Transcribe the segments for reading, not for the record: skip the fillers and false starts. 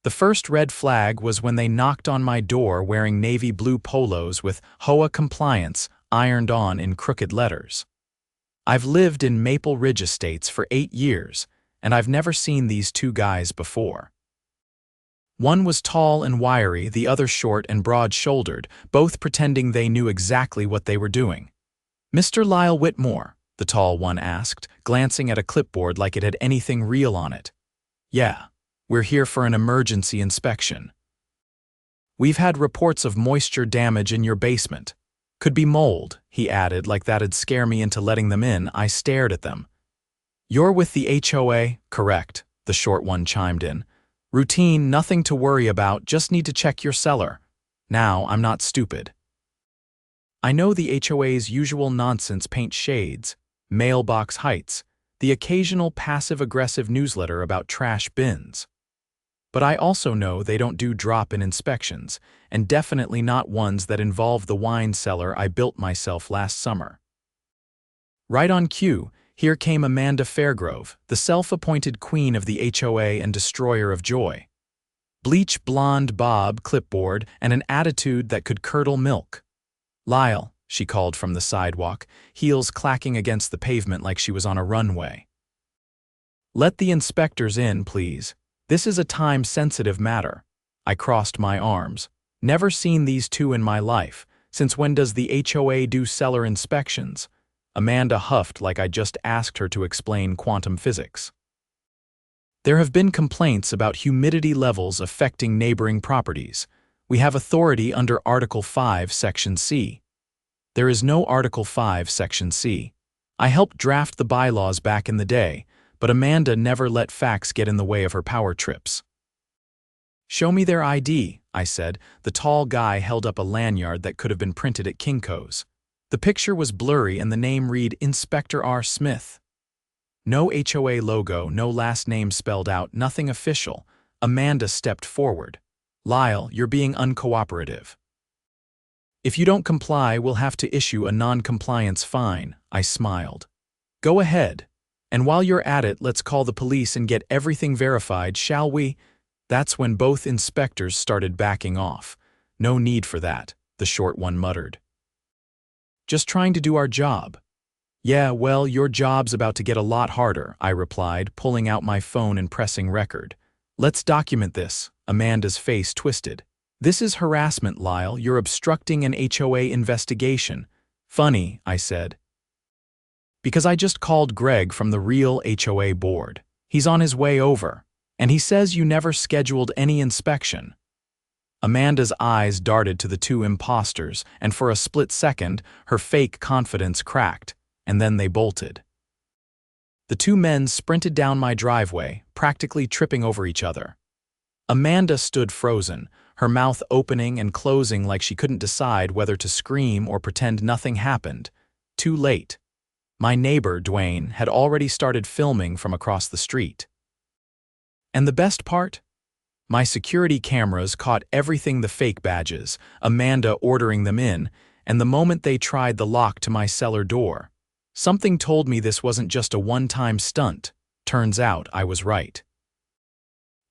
The first red flag was when they knocked on my door wearing navy blue polos with HOA compliance ironed on in crooked letters. I've lived in Maple Ridge Estates for 8 years, and I've never seen these two guys before. One was tall and wiry, the other short and broad-shouldered, both pretending they knew exactly what they were doing. "Mr. Lyle Whitmore?" the tall one asked, glancing at a clipboard like it had anything real on it. "Yeah, we're here for an emergency inspection. We've had reports of moisture damage in your basement. Could be mold," he added like that'd scare me into letting them in. I stared at them. "You're with the HOA, correct?" the short one chimed in. "Routine, nothing to worry about, just need to check your cellar. Now, I'm not stupid. I know the HOA's usual nonsense paint shades, mailbox heights, the occasional passive-aggressive newsletter about trash bins. But I also know they don't do drop-in inspections, and definitely not ones that involve the wine cellar I built myself last summer." Right on cue, here came Amanda Fairgrove, the self-appointed queen of the HOA and destroyer of joy. Bleach blonde bob, clipboard, and an attitude that could curdle milk. "Lyle," she called from the sidewalk, heels clacking against the pavement like she was on a runway. "Let the inspectors in, please. This is a time-sensitive matter." I crossed my arms. Never seen these two in my life. Since when does the HOA do cellar inspections? Amanda huffed like I just asked her to explain quantum physics. "There have been complaints about humidity levels affecting neighboring properties. We have authority under Article 5, Section C." There is no Article 5, Section C. I helped draft the bylaws back in the day, but Amanda never let facts get in the way of her power trips. "Show me their ID," I said. The tall guy held up a lanyard that could have been printed at Kinko's. The picture was blurry and the name read Inspector R. Smith. No HOA logo, no last name spelled out, nothing official. Amanda stepped forward. "Lyle, you're being uncooperative. If you don't comply, we'll have to issue a non-compliance fine." I smiled. "Go ahead. And while you're at it, let's call the police and get everything verified, shall we?" That's when both inspectors started backing off. "No need for that," the short one muttered. "Just trying to do our job." "Yeah, well, your job's about to get a lot harder," I replied, pulling out my phone and pressing record. "Let's document this." Amanda's face twisted. "This is harassment, Lyle. You're obstructing an HOA investigation." "Funny," I said. "Because I just called Greg from the real HOA board. He's on his way over, and he says you never scheduled any inspection." Amanda's eyes darted to the two imposters, and for a split second, her fake confidence cracked, and then they bolted. The two men sprinted down my driveway, practically tripping over each other. Amanda stood frozen, her mouth opening and closing like she couldn't decide whether to scream or pretend nothing happened. Too late. My neighbor, Dwayne, had already started filming from across the street. And the best part? My security cameras caught everything: the fake badges, Amanda ordering them in, and the moment they tried the lock to my cellar door. Something told me this wasn't just a one-time stunt. Turns out I was right.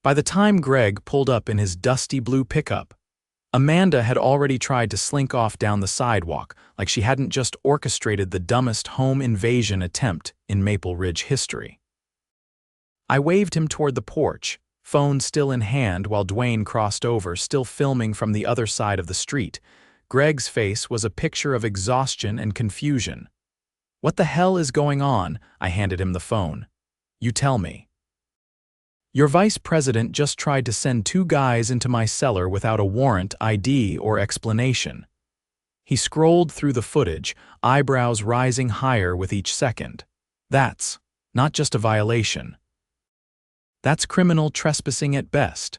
By the time Greg pulled up in his dusty blue pickup, Amanda had already tried to slink off down the sidewalk like she hadn't just orchestrated the dumbest home invasion attempt in Maple Ridge history. I waved him toward the porch, phone still in hand, while Dwayne crossed over, still filming from the other side of the street. Greg's face was a picture of exhaustion and confusion. "What the hell is going on?" I handed him the phone. "You tell me." "Your vice president just tried to send 2 guys into my cellar without a warrant, ID, or explanation." He scrolled through the footage, eyebrows rising higher with each second. "That's not just a violation. That's criminal trespassing at best.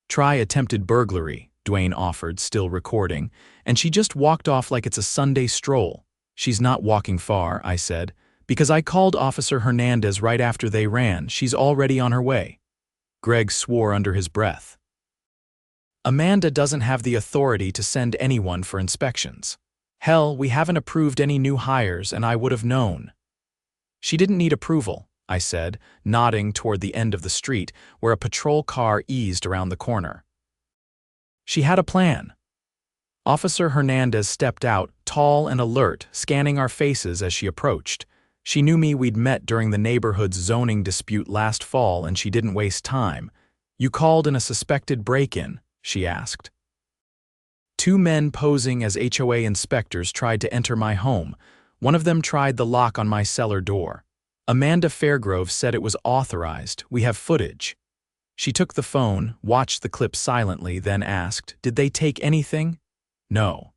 Try attempted burglary," Dwayne offered, still recording, "and she just walked off like it's a Sunday stroll." "She's not walking far," I said, "because I called Officer Hernandez right after they ran. She's already on her way." Greg swore under his breath. "Amanda doesn't have the authority to send anyone for inspections. Hell, we haven't approved any new hires, and I would have known." "She didn't need approval," I said, nodding toward the end of the street where a patrol car eased around the corner. She had a plan. Officer Hernandez stepped out, tall and alert, scanning our faces as she approached. She knew we'd met during the neighborhood's zoning dispute last fall, and she didn't waste time. "You called in a suspected break-in?" she asked. Two men posing as HOA inspectors tried to enter my home. One of them tried the lock on my cellar door. Amanda Fairgrove said it was authorized. "We have footage." She took the phone, watched the clip silently, then asked, "Did they take anything?" "No."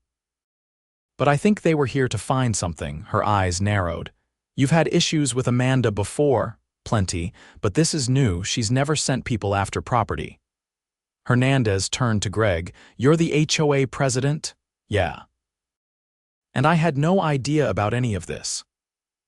"But I think they were here to find something." Her eyes narrowed. "You've had issues with Amanda before." "Plenty, but this is new. She's never sent people after property." Hernandez turned to Greg. "You're the HOA president?" "Yeah." "And I had no idea about any of this."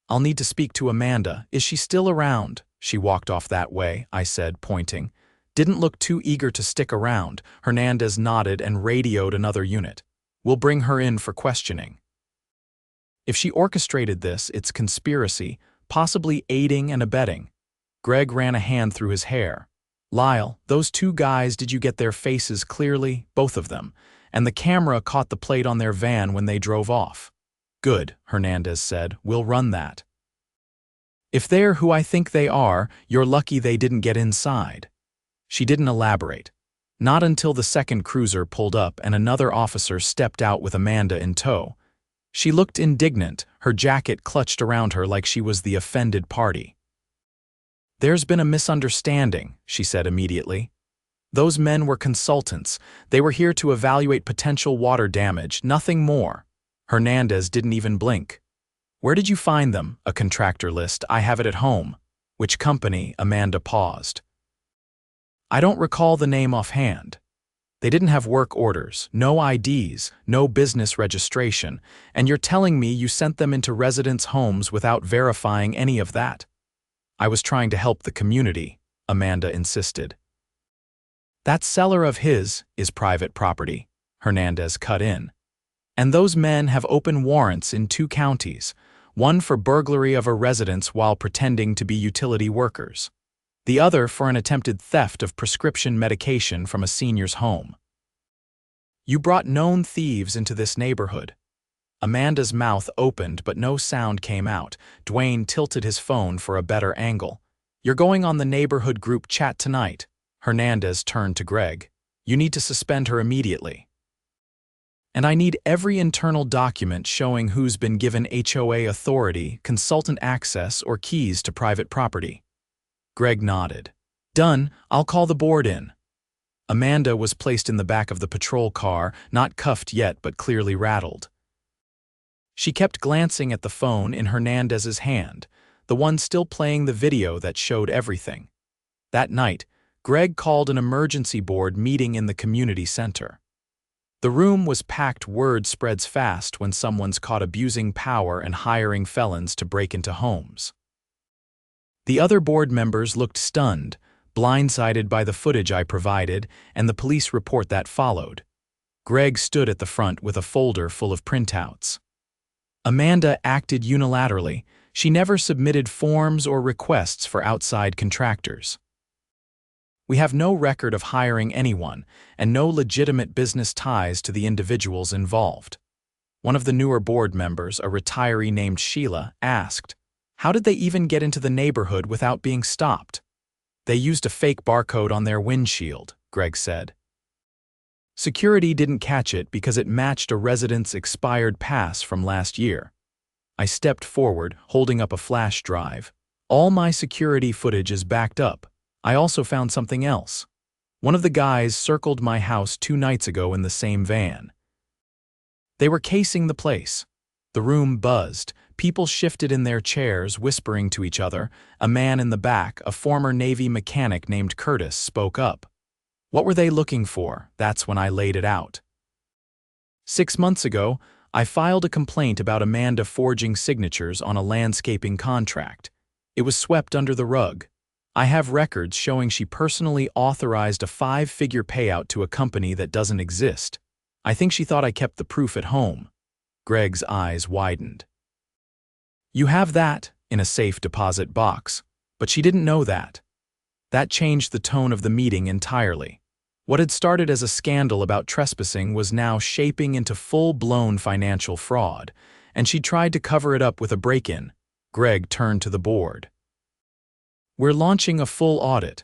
"I'll need to speak to Amanda. Is she still around?" "She walked off that way," I said, pointing. "Didn't look too eager to stick around." Hernandez nodded and radioed another unit. "We'll bring her in for questioning." "If she orchestrated this, it's conspiracy, possibly aiding and abetting." Greg ran a hand through his hair. "Lyle, those two guys, did you get their faces clearly?" "Both of them. And the camera caught the plate on their van when they drove off." "Good," Hernandez said. "We'll run that." "If they're who I think they are, you're lucky they didn't get inside." She didn't elaborate. Not until the second cruiser pulled up and another officer stepped out with Amanda in tow. She looked indignant, her jacket clutched around her like she was the offended party. "There's been a misunderstanding," she said immediately. "Those men were consultants. They were here to evaluate potential water damage, nothing more." Hernandez didn't even blink. "Where did you find them?" "A contractor list. I have it at home." "Which company?" Amanda paused. "I don't recall the name offhand." "They didn't have work orders, no IDs, no business registration, and you're telling me you sent them into residents' homes without verifying any of that?" "I was trying to help the community," Amanda insisted. "That cellar of his is private property," Hernandez cut in. "And those men have open warrants in 2 counties, one for burglary of a residence while pretending to be utility workers, the other for an attempted theft of prescription medication from a senior's home." "You brought known thieves into this neighborhood." Amanda's mouth opened, but no sound came out. Dwayne tilted his phone for a better angle. "You're going on the neighborhood group chat tonight." Hernandez turned to Greg. "You need to suspend her immediately. And I need every internal document showing who's been given HOA authority, consultant access, or keys to private property." Greg nodded. "Done. I'll call the board in." Amanda was placed in the back of the patrol car, not cuffed yet but clearly rattled. She kept glancing at the phone in Hernandez's hand, the one still playing the video that showed everything. That night, Greg called an emergency board meeting in the community center. The room was packed. Word spreads fast when someone's caught abusing power and hiring felons to break into homes. The other board members looked stunned, blindsided by the footage I provided and the police report that followed. Greg stood at the front with a folder full of printouts. Amanda acted unilaterally. She never submitted forms or requests for outside contractors. "We have no record of hiring anyone and no legitimate business ties to the individuals involved." One of the newer board members, a retiree named Sheila, asked, "How did they even get into the neighborhood without being stopped?" "They used a fake barcode on their windshield," Greg said. "Security didn't catch it because it matched a resident's expired pass from last year." I stepped forward, holding up a flash drive. "All my security footage is backed up. I also found something else. One of the guys circled my house 2 nights ago in the same van. They were casing the place." The room buzzed. People shifted in their chairs, whispering to each other. A man in the back, a former Navy mechanic named Curtis, spoke up. "What were they looking for?" That's when I laid it out. 6 months ago, I filed a complaint about Amanda forging signatures on a landscaping contract. It was swept under the rug. I have records showing she personally authorized a 5-figure payout to a company that doesn't exist. I think she thought I kept the proof at home." Greg's eyes widened. "You have that in a safe deposit box, But she didn't know that. That changed the tone of the meeting entirely. What had started as a scandal about trespassing was now shaping into full-blown financial fraud, and she tried to cover it up with a break-in. Greg turned to the board. "We're launching a full audit.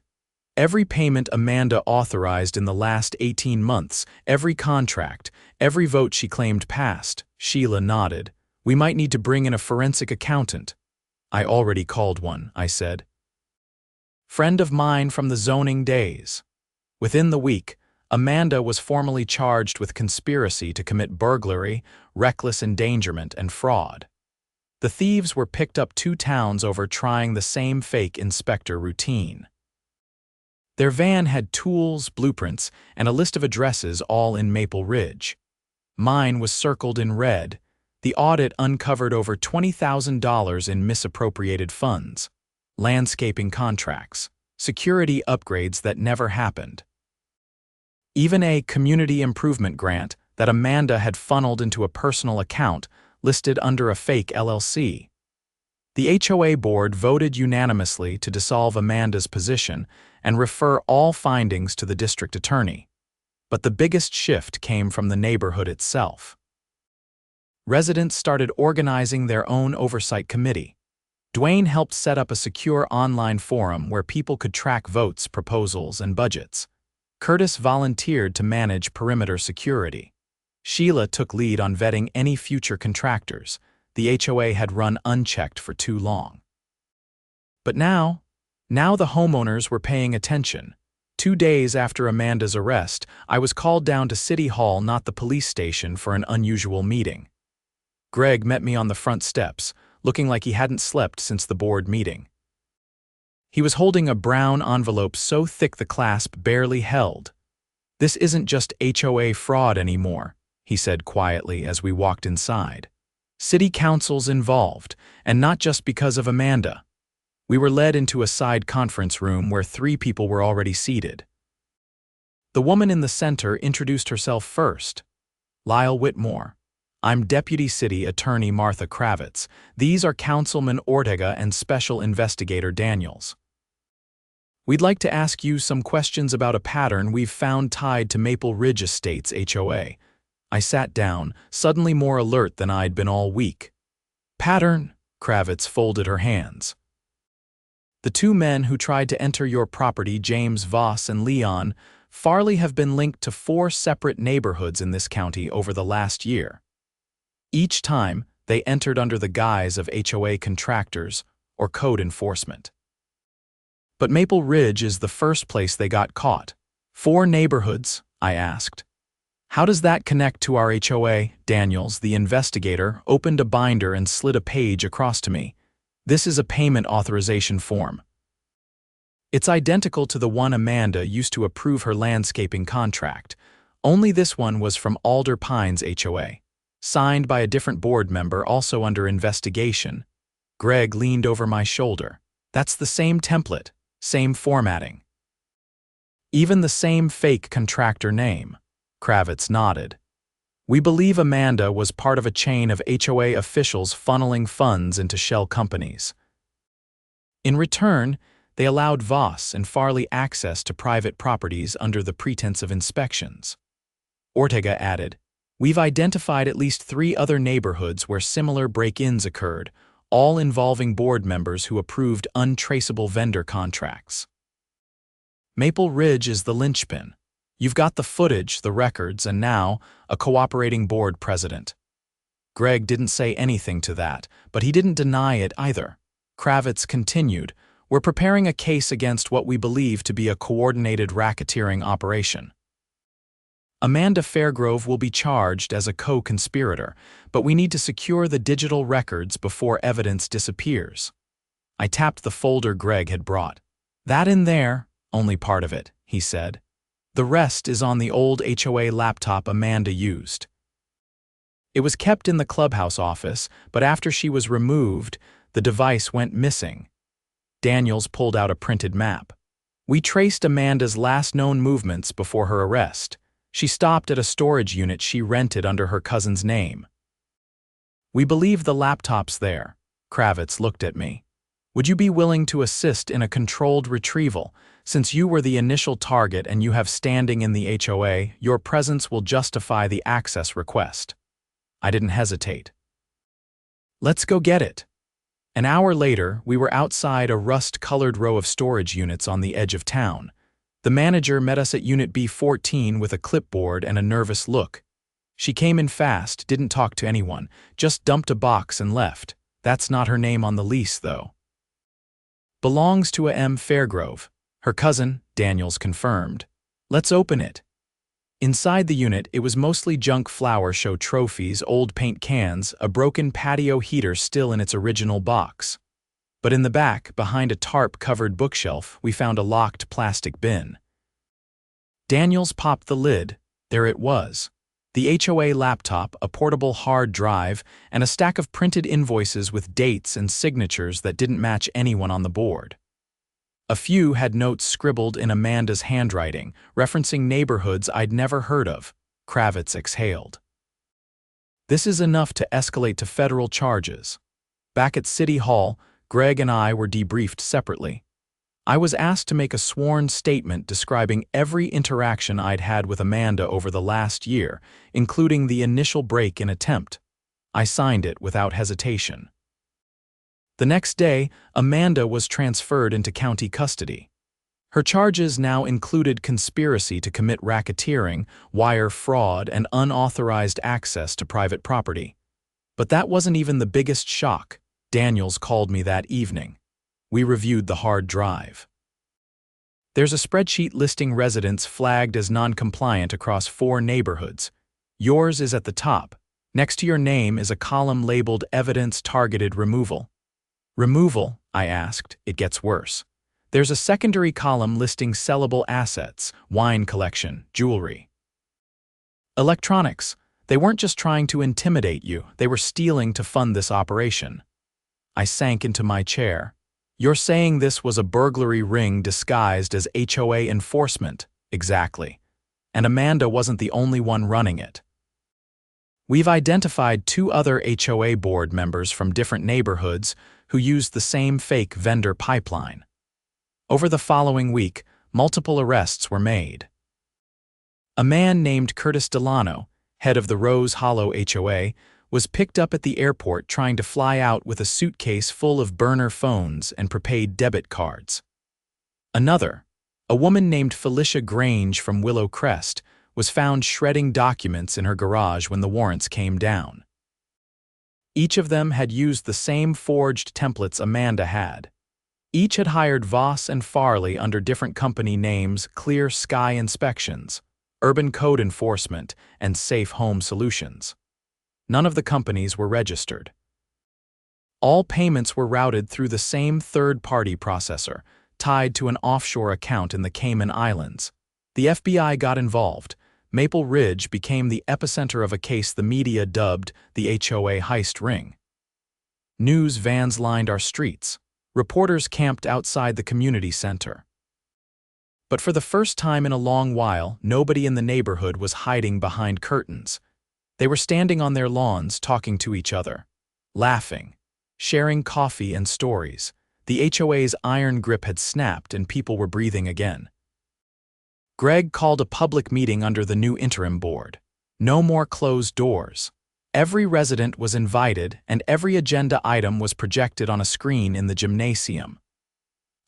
Every payment Amanda authorized in the last 18 months, every contract, every vote she claimed passed." Sheila nodded. "We might need to bring in a forensic accountant." "I already called one," I said. "Friend of mine from the zoning days." Within the week, Amanda was formally charged with conspiracy to commit burglary, reckless endangerment, and fraud. The thieves were picked up 2 towns over trying the same fake inspector routine. Their van had tools, blueprints, and a list of addresses all in Maple Ridge. Mine was circled in red. The audit uncovered over $20,000 in misappropriated funds, landscaping contracts, security upgrades that never happened. Even a community improvement grant that Amanda had funneled into a personal account listed under a fake LLC. The HOA board voted unanimously to dissolve Amanda's position and refer all findings to the district attorney. But the biggest shift came from the neighborhood itself. Residents started organizing their own oversight committee. Dwayne helped set up a secure online forum where people could track votes, proposals, and budgets. Curtis volunteered to manage perimeter security. Sheila took lead on vetting any future contractors. The HOA had run unchecked for too long. But now the homeowners were paying attention. 2 days after Amanda's arrest, I was called down to City Hall, not the police station, for an unusual meeting. Greg met me on the front steps, looking like he hadn't slept since the board meeting. He was holding a brown envelope so thick the clasp barely held. "This isn't just HOA fraud anymore," he said quietly as we walked inside. "City council's involved, and not just because of Amanda." We were led into a side conference room where 3 people were already seated. The woman in the center introduced herself first. "Lyle Whitmore. I'm Deputy City Attorney Martha Kravitz. These are Councilman Ortega and Special Investigator Daniels. We'd like to ask you some questions about a pattern we've found tied to Maple Ridge Estates HOA." I sat down, suddenly more alert than I'd been all week. "Pattern?" Kravitz folded her hands. "The 2 men who tried to enter your property, James Voss and Leon Farley, have been linked to 4 separate neighborhoods in this county over the last year. Each time, they entered under the guise of HOA contractors or code enforcement. But Maple Ridge is the first place they got caught." "4 neighborhoods?" I asked. "How does that connect to our HOA?" Daniels, the investigator, opened a binder and slid a page across to me. "This is a payment authorization form. It's identical to the one Amanda used to approve her landscaping contract, only this one was from Alder Pines HOA, signed by a different board member also under investigation." Greg leaned over my shoulder. "That's the same template, same formatting. Even the same fake contractor name." Kravitz nodded. "We believe Amanda was part of a chain of HOA officials funneling funds into shell companies. In return, they allowed Voss and Farley access to private properties under the pretense of inspections." Ortega added, "We've identified at least 3 other neighborhoods where similar break-ins occurred, all involving board members who approved untraceable vendor contracts. Maple Ridge is the linchpin. You've got the footage, the records, and now a cooperating board president." Greg didn't say anything to that, but he didn't deny it either. Kravitz continued, "We're preparing a case against what we believe to be a coordinated racketeering operation. Amanda Fairgrove will be charged as a co-conspirator, but we need to secure the digital records before evidence disappears." I tapped the folder Greg had brought. "That in there, only part of it," he said. "The rest is on the old HOA laptop Amanda used. It was kept in the clubhouse office, but after she was removed, the device went missing." Daniels pulled out a printed map. "We traced Amanda's last known movements before her arrest. She stopped at a storage unit she rented under her cousin's name. We believe the laptop's there." Kravitz looked at me. Would you be willing to assist in a controlled retrieval? Since you were the initial target and you have standing in the HOA, your presence will justify the access request." I didn't hesitate. "Let's go get it." An hour later, we were outside a rust-colored row of storage units on the edge of town. The manager met us at Unit B14 with a clipboard and a nervous look. She came in fast, didn't talk to anyone, just dumped a box and left. That's not her name on the lease, though. "Belongs to a M. Fairgrove. Her cousin," Daniels confirmed. "Let's open it." Inside the unit, it was mostly junk flower show trophies, old paint cans, a broken patio heater still in its original box. But in the back, behind a tarp-covered bookshelf, we found a locked plastic bin. Daniels popped the lid. There it was. The HOA laptop, a portable hard drive, and a stack of printed invoices with dates and signatures that didn't match anyone on the board. A few had notes scribbled in Amanda's handwriting, referencing neighborhoods I'd never heard of. Kravitz exhaled. "This is enough to escalate to federal charges." Back at City Hall, Greg and I were debriefed separately. I was asked to make a sworn statement describing every interaction I'd had with Amanda over the last year, including the initial break-in attempt. I signed it without hesitation. The next day, Amanda was transferred into county custody. Her charges now included conspiracy to commit racketeering, wire fraud, and unauthorized access to private property. But that wasn't even the biggest shock. Daniels called me that evening. We reviewed the hard drive. "There's a spreadsheet listing residents flagged as non-compliant across 4 neighborhoods. Yours is at the top. Next to your name is a column labeled Evidence Targeted Removal." "Removal?" I asked. "It gets worse. There's a secondary column listing sellable assets, wine collection, jewelry." "Electronics. They weren't just trying to intimidate you, they were stealing to fund this operation." I sank into my chair. "You're saying this was a burglary ring disguised as HOA enforcement?" "Exactly. And Amanda wasn't the only one running it. We've identified 2 other HOA board members from different neighborhoods who used the same fake vendor pipeline." Over the following week, multiple arrests were made. A man named Curtis Delano, head of the Rose Hollow HOA, was picked up at the airport trying to fly out with a suitcase full of burner phones and prepaid debit cards. Another, a woman named Felicia Grange from Willow Crest, was found shredding documents in her garage when the warrants came down. Each of them had used the same forged templates Amanda had. Each had hired Voss and Farley under different company names: Clear Sky Inspections, Urban Code Enforcement, and Safe Home Solutions. None of the companies were registered. All payments were routed through the same third-party processor, tied to an offshore account in the Cayman Islands. The FBI got involved. Maple Ridge became the epicenter of a case the media dubbed the HOA heist ring. News vans lined our streets. Reporters camped outside the community center. But for the first time in a long while, nobody in the neighborhood was hiding behind curtains. They were standing on their lawns talking to each other, laughing, sharing coffee and stories. The HOA's iron grip had snapped and people were breathing again. Greg called a public meeting under the new interim board. No more closed doors. Every resident was invited and every agenda item was projected on a screen in the gymnasium.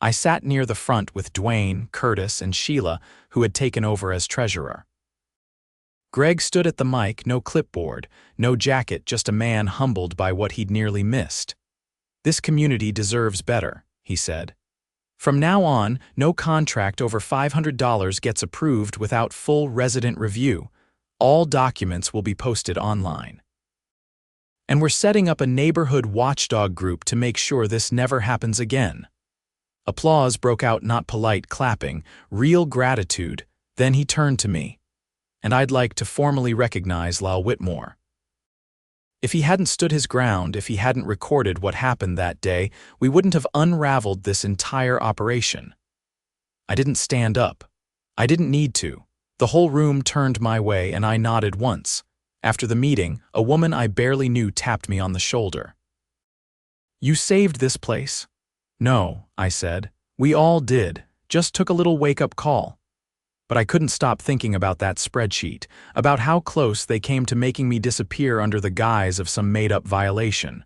I sat near the front with Dwayne, Curtis, and Sheila, who had taken over as treasurer. Greg stood at the mic, no clipboard, no jacket, just a man humbled by what he'd nearly missed. "This community deserves better," he said. "From now on, no contract over $500 gets approved without full resident review. All documents will be posted online. And we're setting up a neighborhood watchdog group to make sure this never happens again." Applause broke out, not polite clapping, real gratitude. Then he turned to me. "And I'd like to formally recognize Lyle Whitmore. If he hadn't stood his ground, if he hadn't recorded what happened that day, we wouldn't have unraveled this entire operation." I didn't stand up. I didn't need to. The whole room turned my way and I nodded once. After the meeting, a woman I barely knew tapped me on the shoulder. "You saved this place." No, I said. We all did. Just took a little wake-up call. But I couldn't stop thinking about that spreadsheet, about how close they came to making me disappear under the guise of some made-up violation.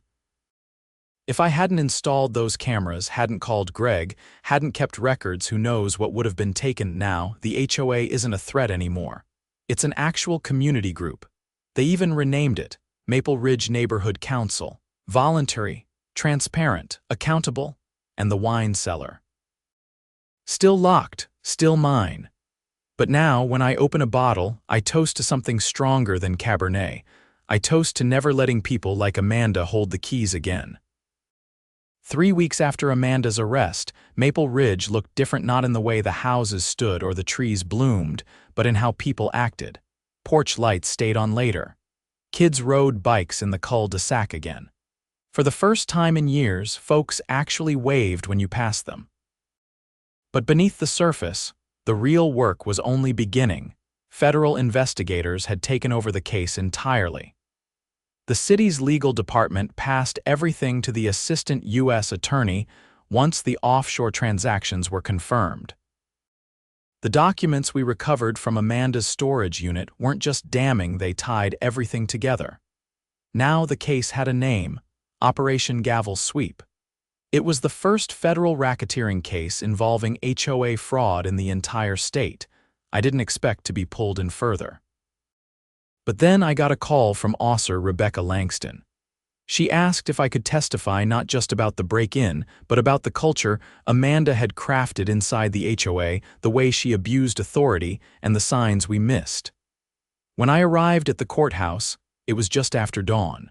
If I hadn't installed those cameras, hadn't called Greg, hadn't kept records, who knows what would have been taken. Now, the HOA isn't a threat anymore. It's an actual community group. They even renamed it Maple Ridge Neighborhood Council. Voluntary, transparent, accountable, and the wine cellar. Still locked, still mine. But now, when I open a bottle, I toast to something stronger than Cabernet. I toast to never letting people like Amanda hold the keys again. 3 weeks after Amanda's arrest, Maple Ridge looked different, not in the way the houses stood or the trees bloomed, but in how people acted. Porch lights stayed on later. Kids rode bikes in the cul-de-sac again. For the first time in years, folks actually waved when you passed them. But beneath the surface, the real work was only beginning. Federal investigators had taken over the case entirely. The city's legal department passed everything to the assistant U.S. attorney once the offshore transactions were confirmed. The documents we recovered from Amanda's storage unit weren't just damning, they tied everything together. Now the case had a name: Operation Gavel Sweep. It was the first federal racketeering case involving HOA fraud in the entire state. I didn't expect to be pulled in further. But then I got a call from Officer Rebecca Langston. She asked if I could testify not just about the break-in, but about the culture Amanda had crafted inside the HOA, the way she abused authority, and the signs we missed. When I arrived at the courthouse, it was just after dawn.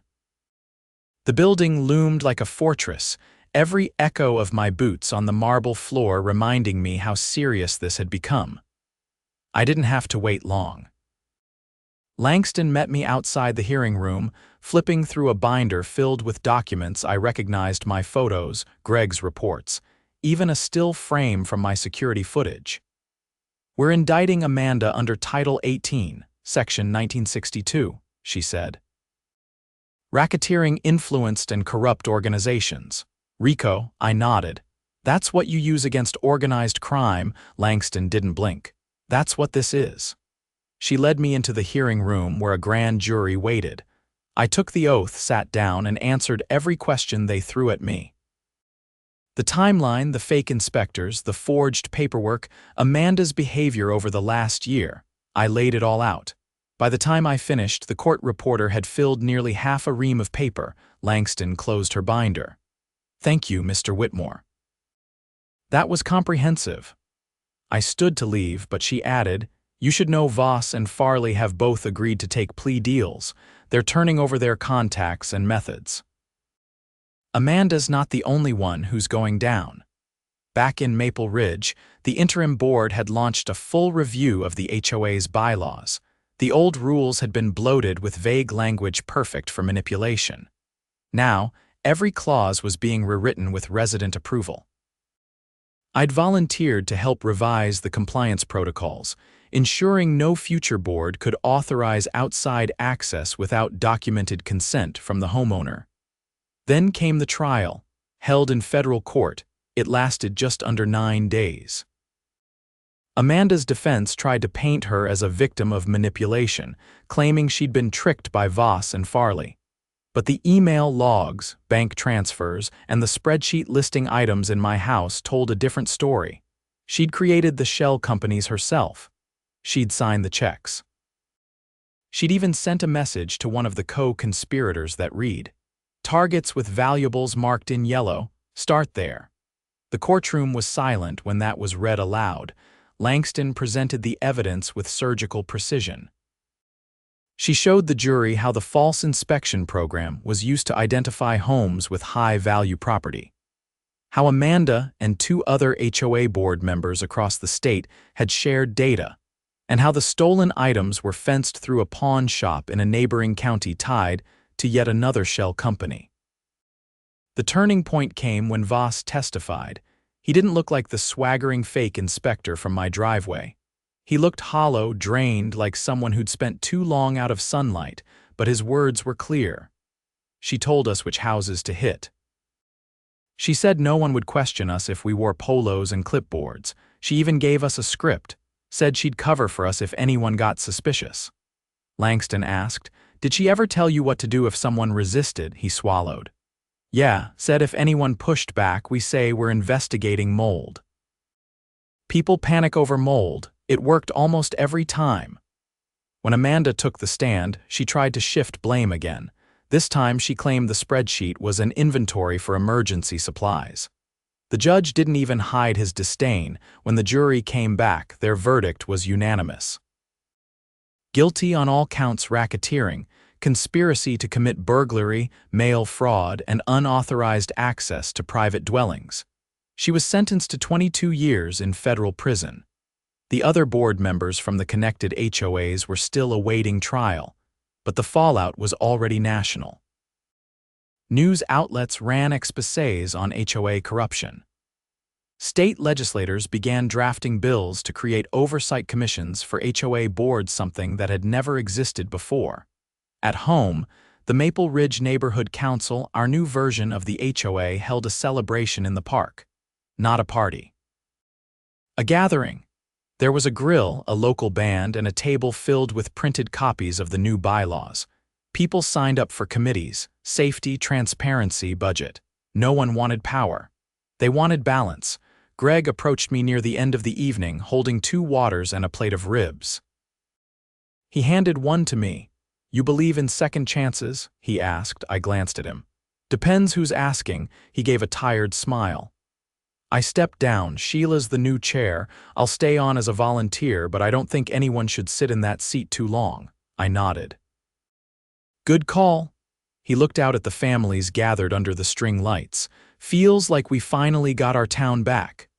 The building loomed like a fortress, every echo of my boots on the marble floor reminding me how serious this had become. I didn't have to wait long. Langston met me outside the hearing room, flipping through a binder filled with documents. I recognized my photos, Greg's reports, even a still frame from my security footage. "We're indicting Amanda under Title 18, Section 1962, she said. Racketeering influenced and corrupt organizations. RICO, I nodded. That's what you use against organized crime. Langston didn't blink. That's what this is. She led me into the hearing room where a grand jury waited. I took the oath, sat down, and answered every question they threw at me. The timeline, the fake inspectors, the forged paperwork, Amanda's behavior over the last year. I laid it all out. By the time I finished, the court reporter had filled nearly half a ream of paper. Langston closed her binder. Thank you, Mr. Whitmore. That was comprehensive. I stood to leave, but she added, you should know Voss and Farley have both agreed to take plea deals. They're turning over their contacts and methods. Amanda's not the only one who's going down. Back in Maple Ridge, the interim board had launched a full review of the HOA's bylaws. The old rules had been bloated with vague language perfect for manipulation. Now, every clause was being rewritten with resident approval. I'd volunteered to help revise the compliance protocols, ensuring no future board could authorize outside access without documented consent from the homeowner. Then came the trial, held in federal court. It lasted just under 9 days. Amanda's defense tried to paint her as a victim of manipulation, claiming she'd been tricked by Voss and Farley. But the email logs, bank transfers, and the spreadsheet listing items in my house told a different story. She'd created the shell companies herself. She'd signed the checks. She'd even sent a message to one of the co-conspirators that read, "Targets with valuables marked in yellow, start there." The courtroom was silent when that was read aloud. Langston presented the evidence with surgical precision. She showed the jury how the false inspection program was used to identify homes with high-value property, how Amanda and 2 other HOA board members across the state had shared data, and how the stolen items were fenced through a pawn shop in a neighboring county tied to yet another shell company. The turning point came when Voss testified. He didn't look like the swaggering fake inspector from my driveway. He looked hollow, drained, like someone who'd spent too long out of sunlight, but his words were clear. She told us which houses to hit. She said no one would question us if we wore polos and clipboards. She even gave us a script, said she'd cover for us if anyone got suspicious. Langston asked, "Did she ever tell you what to do if someone resisted?" He swallowed. "Yeah, said if anyone pushed back, we say we're investigating mold." People panic over mold. It worked almost every time. When Amanda took the stand, she tried to shift blame again. This time she claimed the spreadsheet was an inventory for emergency supplies. The judge didn't even hide his disdain. When the jury came back, their verdict was unanimous. Guilty on all counts: racketeering, conspiracy to commit burglary, mail fraud, and unauthorized access to private dwellings. She was sentenced to 22 years in federal prison. The other board members from the connected HOAs were still awaiting trial, but the fallout was already national. News outlets ran exposés on HOA corruption. State legislators began drafting bills to create oversight commissions for HOA boards, something that had never existed before. At home, the Maple Ridge Neighborhood Council, our new version of the HOA, held a celebration in the park. Not a party. A gathering. There was a grill, a local band, and a table filled with printed copies of the new bylaws. People signed up for committees: safety, transparency, budget. No one wanted power. They wanted balance. Greg approached me near the end of the evening, holding 2 waters and a plate of ribs. He handed one to me. "You believe in second chances?" he asked. I glanced at him. "Depends who's asking." He gave a tired smile. I stepped down. "Sheila's the new chair. I'll stay on as a volunteer, but I don't think anyone should sit in that seat too long." I nodded. "Good call." He looked out at the families gathered under the string lights. "Feels like we finally got our town back."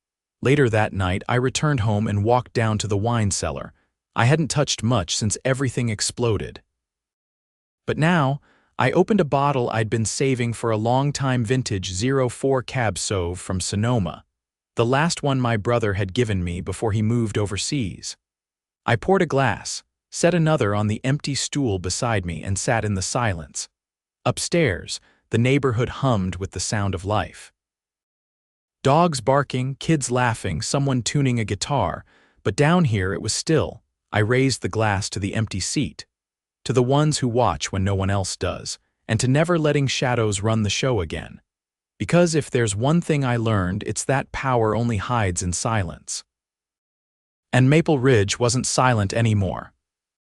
Later that night, I returned home and walked down to the wine cellar. I hadn't touched much since everything exploded. But now, I opened a bottle I'd been saving for a long-time vintage 04 Cab Sauv from Sonoma, the last one my brother had given me before he moved overseas. I poured a glass, set another on the empty stool beside me, and sat in the silence. Upstairs, the neighborhood hummed with the sound of life. Dogs barking, kids laughing, someone tuning a guitar, but down here it was still. I raised the glass to the empty seat, to the ones who watch when no one else does, and to never letting shadows run the show again. Because if there's one thing I learned, it's that power only hides in silence. And Maple Ridge wasn't silent anymore.